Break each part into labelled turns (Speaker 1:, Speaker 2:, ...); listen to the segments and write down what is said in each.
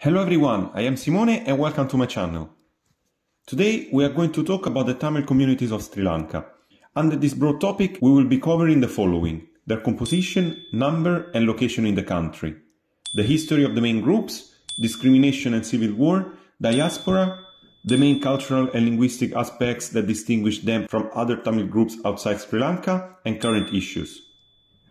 Speaker 1: Hello everyone, I am Simone and welcome to my channel. Today we are going to talk about the Tamil communities of Sri Lanka. Under this broad topic we will be covering the following: their composition, number and location in the country, the history of the main groups, discrimination and civil war, diaspora, the main cultural and linguistic aspects that distinguish them from other Tamil groups outside Sri Lanka, and current issues.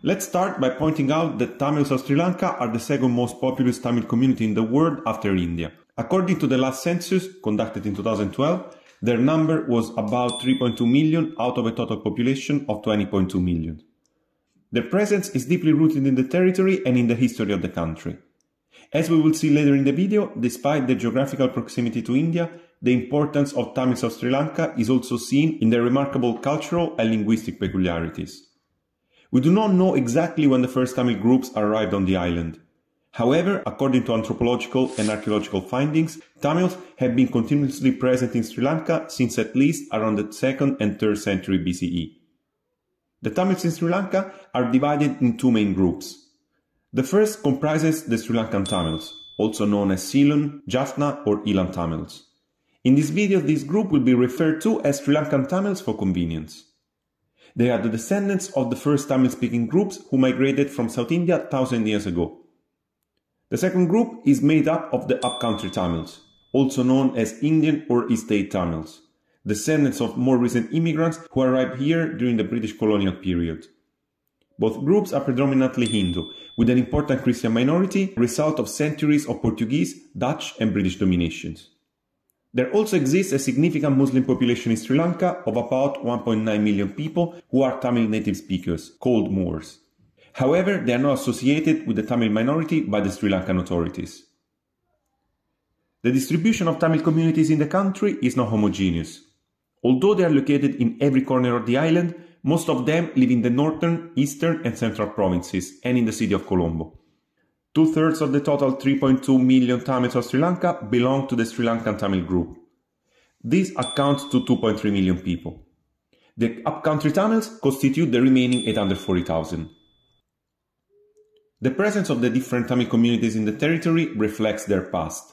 Speaker 1: Let's start by pointing out that Tamils of Sri Lanka are the second most populous Tamil community in the world after India. According to the last census, conducted in 2012, their number was about 3.2 million out of a total population of 20.2 million. Their presence is deeply rooted in the territory and in the history of the country. As we will see later in the video, despite their geographical proximity to India, the importance of Tamils of Sri Lanka is also seen in their remarkable cultural and linguistic peculiarities. We do not know exactly when the first Tamil groups arrived on the island. However, according to anthropological and archaeological findings, Tamils have been continuously present in Sri Lanka since at least around the 2nd and 3rd century BCE. The Tamils in Sri Lanka are divided in two main groups. The first comprises the Sri Lankan Tamils, also known as Ceylon, Jaffna or Ilam Tamils. In this video, this group will be referred to as Sri Lankan Tamils for convenience. They are the descendants of the first Tamil-speaking groups who migrated from South India 1,000 years ago. The second group is made up of the upcountry Tamils, also known as Indian or estate Tamils, descendants of more recent immigrants who arrived here during the British colonial period. Both groups are predominantly Hindu, with an important Christian minority, result of centuries of Portuguese, Dutch and British dominations. There also exists a significant Muslim population in Sri Lanka of about 1.9 million people who are Tamil native speakers, called Moors. However, they are not associated with the Tamil minority by the Sri Lankan authorities. The distribution of Tamil communities in the country is not homogeneous. Although they are located in every corner of the island, most of them live in the northern, eastern and central provinces and in the city of Colombo. Two-thirds of the total 3.2 million Tamils of Sri Lanka belong to the Sri Lankan Tamil group. This accounts to 2.3 million people. The upcountry Tamils constitute the remaining 840,000. The presence of the different Tamil communities in the territory reflects their past.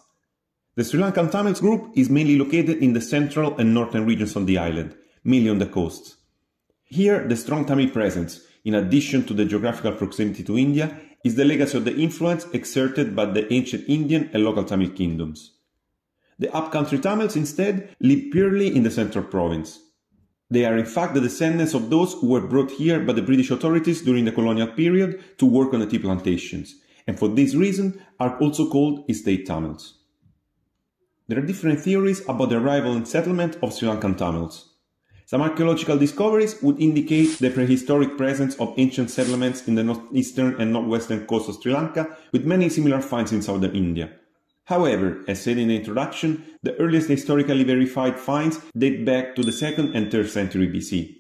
Speaker 1: The Sri Lankan Tamils group is mainly located in the central and northern regions of the island, mainly on the coasts. Here, the strong Tamil presence, in addition to the geographical proximity to India, is the legacy of the influence exerted by the ancient Indian and local Tamil kingdoms. The upcountry Tamils instead live purely in the central province. They are in fact the descendants of those who were brought here by the British authorities during the colonial period to work on the tea plantations, and for this reason are also called estate Tamils. There are different theories about the arrival and settlement of Sri Lankan Tamils. Some archaeological discoveries would indicate the prehistoric presence of ancient settlements in the northeastern and northwestern coast of Sri Lanka, with many similar finds in southern India. However, as said in the introduction, the earliest historically verified finds date back to the 2nd and 3rd century BC.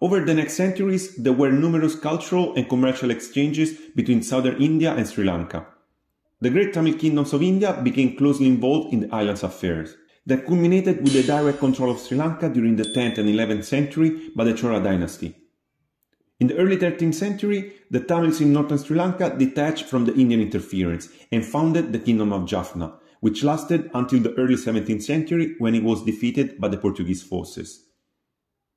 Speaker 1: Over the next centuries, there were numerous cultural and commercial exchanges between southern India and Sri Lanka. The great Tamil kingdoms of India became closely involved in the island's affairs. That culminated with the direct control of Sri Lanka during the 10th and 11th century by the Chola dynasty. In the early 13th century, the Tamils in northern Sri Lanka detached from the Indian interference and founded the Kingdom of Jaffna, which lasted until the early 17th century when it was defeated by the Portuguese forces.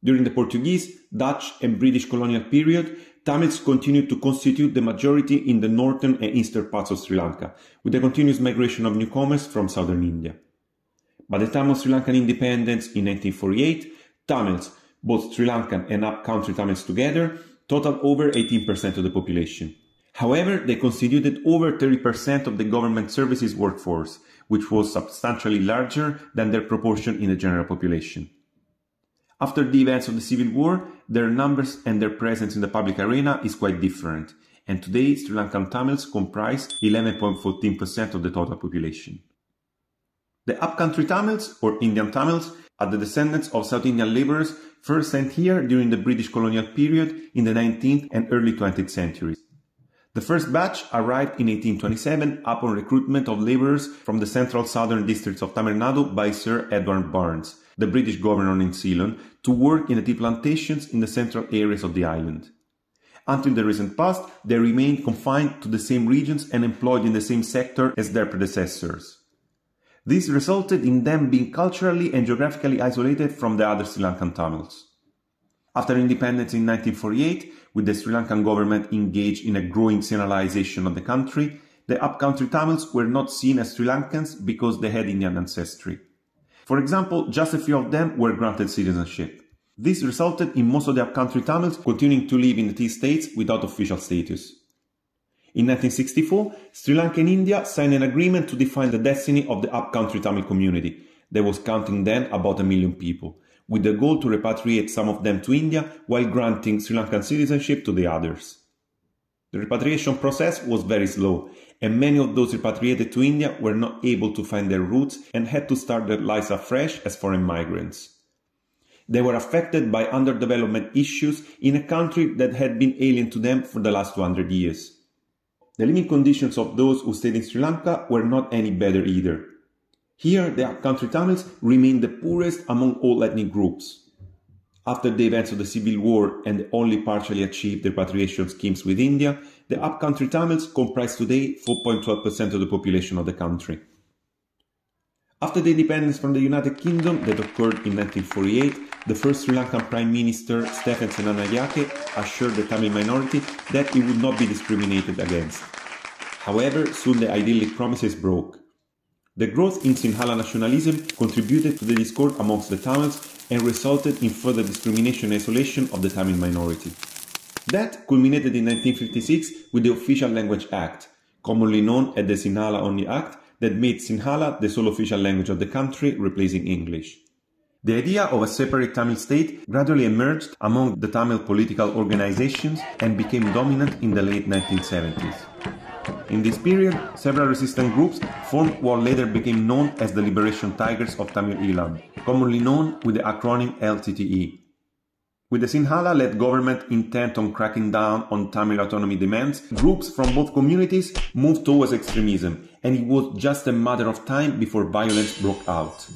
Speaker 1: During the Portuguese, Dutch and British colonial period, Tamils continued to constitute the majority in the northern and eastern parts of Sri Lanka, with the continuous migration of newcomers from southern India. By the time of Sri Lankan independence in 1948, Tamils, both Sri Lankan and upcountry Tamils together, totaled over 18% of the population. However, they constituted over 30% of the government services workforce, which was substantially larger than their proportion in the general population. After the events of the Civil War, their numbers and their presence in the public arena is quite different, and today Sri Lankan Tamils comprise 11.14% of the total population. The upcountry Tamils, or Indian Tamils, are the descendants of South Indian labourers first sent here during the British colonial period in the 19th and early 20th centuries. The first batch arrived in 1827 upon recruitment of labourers from the central southern districts of Tamil Nadu by Sir Edward Burns, the British governor in Ceylon, to work in the tea plantations in the central areas of the island. Until the recent past, they remained confined to the same regions and employed in the same sector as their predecessors. This resulted in them being culturally and geographically isolated from the other Sri Lankan Tamils. After independence in 1948, with the Sri Lankan government engaged in a growing Sinhalization of the country, the upcountry Tamils were not seen as Sri Lankans because they had Indian ancestry. For example, just a few of them were granted citizenship. This resulted in most of the upcountry Tamils continuing to live in the tea states without official status. In 1964, Sri Lanka and India signed an agreement to define the destiny of the upcountry Tamil community, that was counting then about 1 million people, with the goal to repatriate some of them to India while granting Sri Lankan citizenship to the others. The repatriation process was very slow, and many of those repatriated to India were not able to find their roots and had to start their lives afresh as foreign migrants. They were affected by underdevelopment issues in a country that had been alien to them for the last 200 years. The living conditions of those who stayed in Sri Lanka were not any better either. Here, the upcountry Tamils remained the poorest among all ethnic groups. After the events of the Civil War and the only partially achieved repatriation schemes with India, the upcountry Tamils comprise today 4.12% of the population of the country. After the independence from the United Kingdom that occurred in 1948, the first Sri Lankan Prime Minister, Stephen Senanayake, assured the Tamil minority that it would not be discriminated against. However, soon the idyllic promises broke. The growth in Sinhala nationalism contributed to the discord amongst the Tamils and resulted in further discrimination and isolation of the Tamil minority. That culminated in 1956 with the Official Language Act, commonly known as the Sinhala Only Act, that made Sinhala the sole official language of the country, replacing English. The idea of a separate Tamil state gradually emerged among the Tamil political organizations and became dominant in the late 1970s. In this period, several resistant groups formed what later became known as the Liberation Tigers of Tamil Eelam, commonly known with the acronym LTTE. With the Sinhala-led government intent on cracking down on Tamil autonomy demands, groups from both communities moved towards extremism, and it was just a matter of time before violence broke out.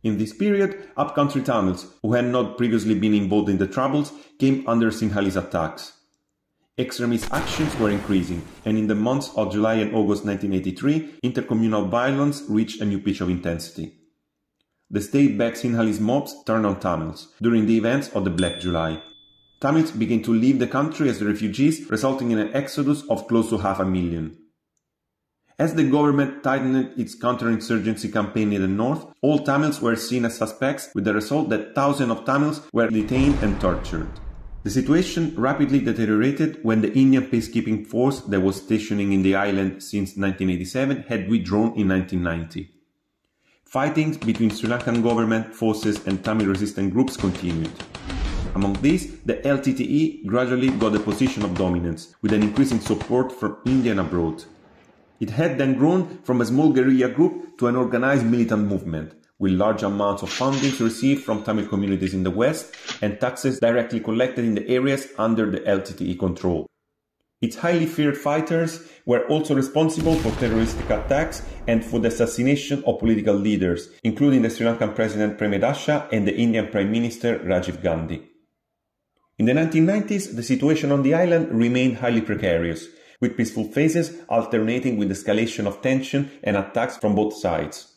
Speaker 1: In this period, upcountry Tamils, who had not previously been involved in the troubles, came under Sinhalese attacks. Extremist actions were increasing, and in the months of July and August 1983, intercommunal violence reached a new pitch of intensity. The state-backed Sinhalese mobs turned on Tamils during the events of the Black July. Tamils began to leave the country as refugees, resulting in an exodus of close to 500,000. As the government tightened its counterinsurgency campaign in the north, all Tamils were seen as suspects, with the result that thousands of Tamils were detained and tortured. The situation rapidly deteriorated when the Indian peacekeeping force that was stationing in the island since 1987 had withdrawn in 1990. Fighting between Sri Lankan government forces and Tamil resistant groups continued. Among these, the LTTE gradually got a position of dominance, with an increasing support from India and abroad. It had then grown from a small guerrilla group to an organized militant movement, with large amounts of funding received from Tamil communities in the West and taxes directly collected in the areas under the LTTE control. Its highly feared fighters were also responsible for terroristic attacks and for the assassination of political leaders, including the Sri Lankan President Premedasha and the Indian Prime Minister Rajiv Gandhi. In the 1990s, the situation on the island remained highly precarious, with peaceful phases alternating with escalation of tension and attacks from both sides.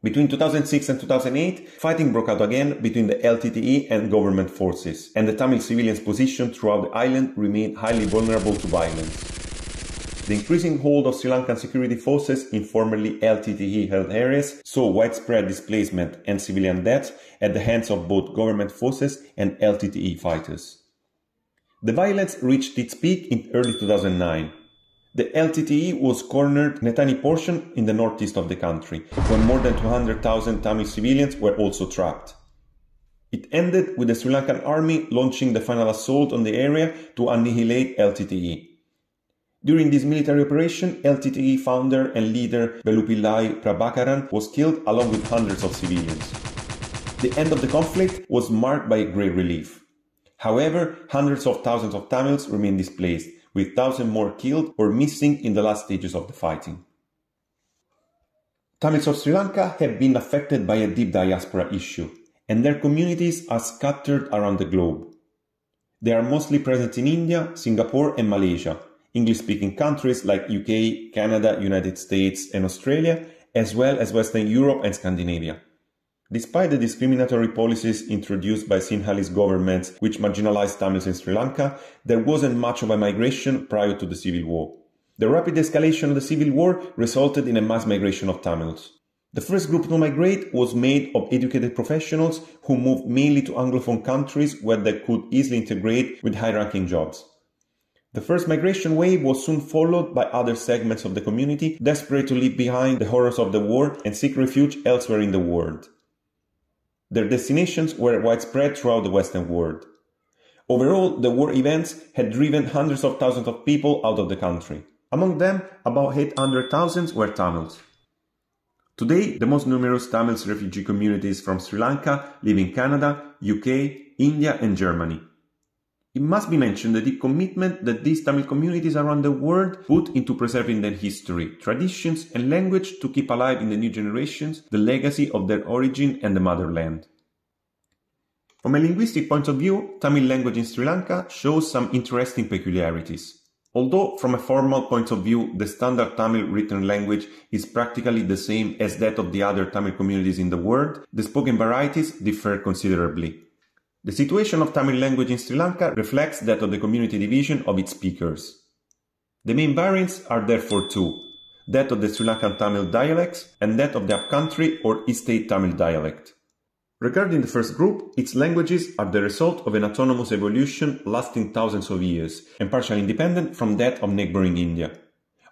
Speaker 1: Between 2006 and 2008, fighting broke out again between the LTTE and government forces, and the Tamil civilians' position throughout the island remained highly vulnerable to violence. The increasing hold of Sri Lankan security forces in formerly LTTE-held areas saw widespread displacement and civilian deaths at the hands of both government forces and LTTE fighters. The violence reached its peak in early 2009. The LTTE was cornered in a tiny portion in the northeast of the country, when more than 200,000 Tamil civilians were also trapped. It ended with the Sri Lankan army launching the final assault on the area to annihilate LTTE. During this military operation, LTTE founder and leader Velupillai Prabhakaran was killed along with hundreds of civilians. The end of the conflict was marked by a great relief. However, hundreds of thousands of Tamils remain displaced, with thousands more killed or missing in the last stages of the fighting. Tamils of Sri Lanka have been affected by a deep diaspora issue, and their communities are scattered around the globe. They are mostly present in India, Singapore and Malaysia, English-speaking countries like UK, Canada, United States and Australia, as well as Western Europe and Scandinavia. Despite the discriminatory policies introduced by Sinhalese governments which marginalized Tamils in Sri Lanka, there wasn't much of a migration prior to the civil war. The rapid escalation of the civil war resulted in a mass migration of Tamils. The first group to migrate was made of educated professionals who moved mainly to Anglophone countries where they could easily integrate with high-ranking jobs. The first migration wave was soon followed by other segments of the community desperate to leave behind the horrors of the war and seek refuge elsewhere in the world. Their destinations were widespread throughout the Western world. Overall, the war events had driven hundreds of thousands of people out of the country. Among them, about 800,000 were Tamils. Today, the most numerous Tamils refugee communities from Sri Lanka live in Canada, UK, India and Germany. It must be mentioned the deep commitment that these Tamil communities around the world put into preserving their history, traditions and language to keep alive in the new generations the legacy of their origin and the motherland. From a linguistic point of view, Tamil language in Sri Lanka shows some interesting peculiarities. Although from a formal point of view, the standard Tamil written language is practically the same as that of the other Tamil communities in the world, the spoken varieties differ considerably. The situation of Tamil language in Sri Lanka reflects that of the community division of its speakers. The main variants are therefore two, that of the Sri Lankan Tamil dialects and that of the upcountry or estate Tamil dialect. Regarding the first group, its languages are the result of an autonomous evolution lasting thousands of years and partially independent from that of neighboring India.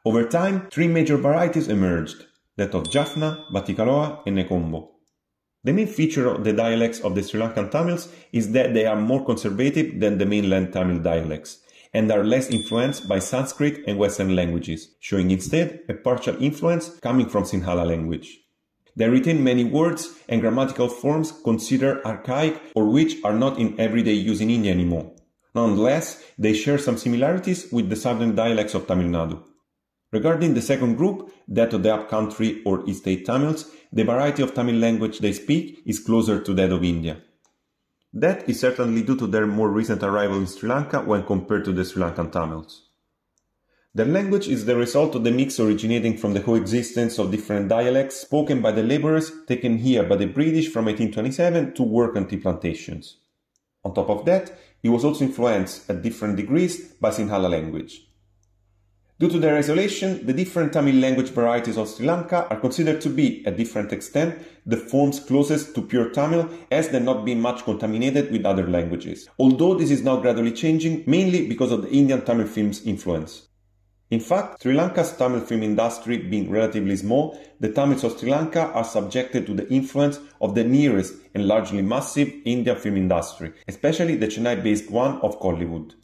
Speaker 1: Over time, three major varieties emerged, that of Jaffna, Batticaloa and Nekombo. The main feature of the dialects of the Sri Lankan Tamils is that they are more conservative than the mainland Tamil dialects and are less influenced by Sanskrit and Western languages, showing instead a partial influence coming from Sinhala language. They retain many words and grammatical forms considered archaic or which are not in everyday use in India anymore. Nonetheless, they share some similarities with the southern dialects of Tamil Nadu. Regarding the second group, that of the upcountry or estate Tamils, the variety of Tamil language they speak is closer to that of India. That is certainly due to their more recent arrival in Sri Lanka when compared to the Sri Lankan Tamils. Their language is the result of the mix originating from the coexistence of different dialects spoken by the laborers taken here by the British from 1827 to work on tea plantations. On top of that, it was also influenced at different degrees by Sinhala language. Due to their isolation, the different Tamil language varieties of Sri Lanka are considered to be, at different extent, the forms closest to pure Tamil as they're not being much contaminated with other languages, although this is now gradually changing, mainly because of the Indian Tamil film's influence. In fact, Sri Lanka's Tamil film industry being relatively small, the Tamils of Sri Lanka are subjected to the influence of the nearest and largely massive Indian film industry, especially the Chennai-based one of Kollywood.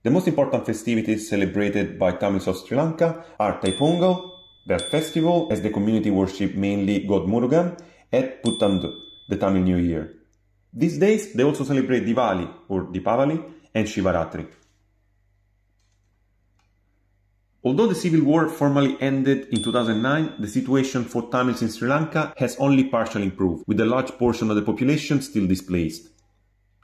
Speaker 1: The most important festivities celebrated by Tamils of Sri Lanka are Thaipongal, their festival as the community worship mainly God Murugan, and Puthandu, the Tamil New Year. These days they also celebrate Diwali or Deepavali and Shivaratri. Although the civil war formally ended in 2009, the situation for Tamils in Sri Lanka has only partially improved, with a large portion of the population still displaced.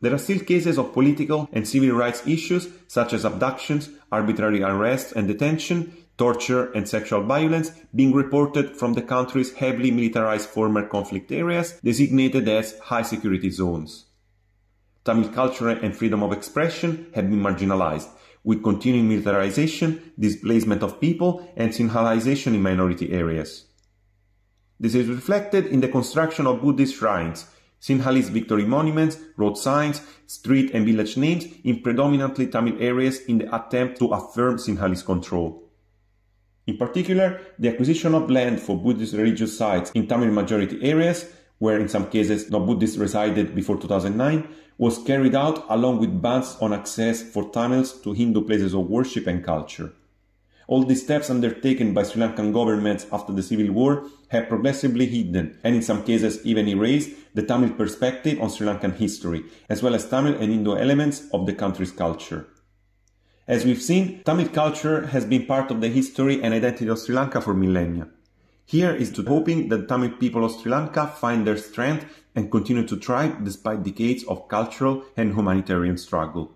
Speaker 1: There are still cases of political and civil rights issues such as abductions, arbitrary arrests and detention, torture and sexual violence being reported from the country's heavily militarized former conflict areas designated as high security zones. Tamil culture and freedom of expression have been marginalized, with continuing militarization, displacement of people and Sinhalization in minority areas. This is reflected in the construction of Buddhist shrines, Sinhalese victory monuments, road signs, street and village names in predominantly Tamil areas in the attempt to affirm Sinhalese control. In particular, the acquisition of land for Buddhist religious sites in Tamil majority areas, where in some cases no Buddhists resided before 2009, was carried out along with bans on access for Tamils to Hindu places of worship and culture. All these steps undertaken by Sri Lankan governments after the civil war have progressively hidden, and in some cases even erased, the Tamil perspective on Sri Lankan history, as well as Tamil and Indo elements of the country's culture. As we've seen, Tamil culture has been part of the history and identity of Sri Lanka for millennia. Here is to hoping that Tamil people of Sri Lanka find their strength and continue to thrive despite decades of cultural and humanitarian struggle.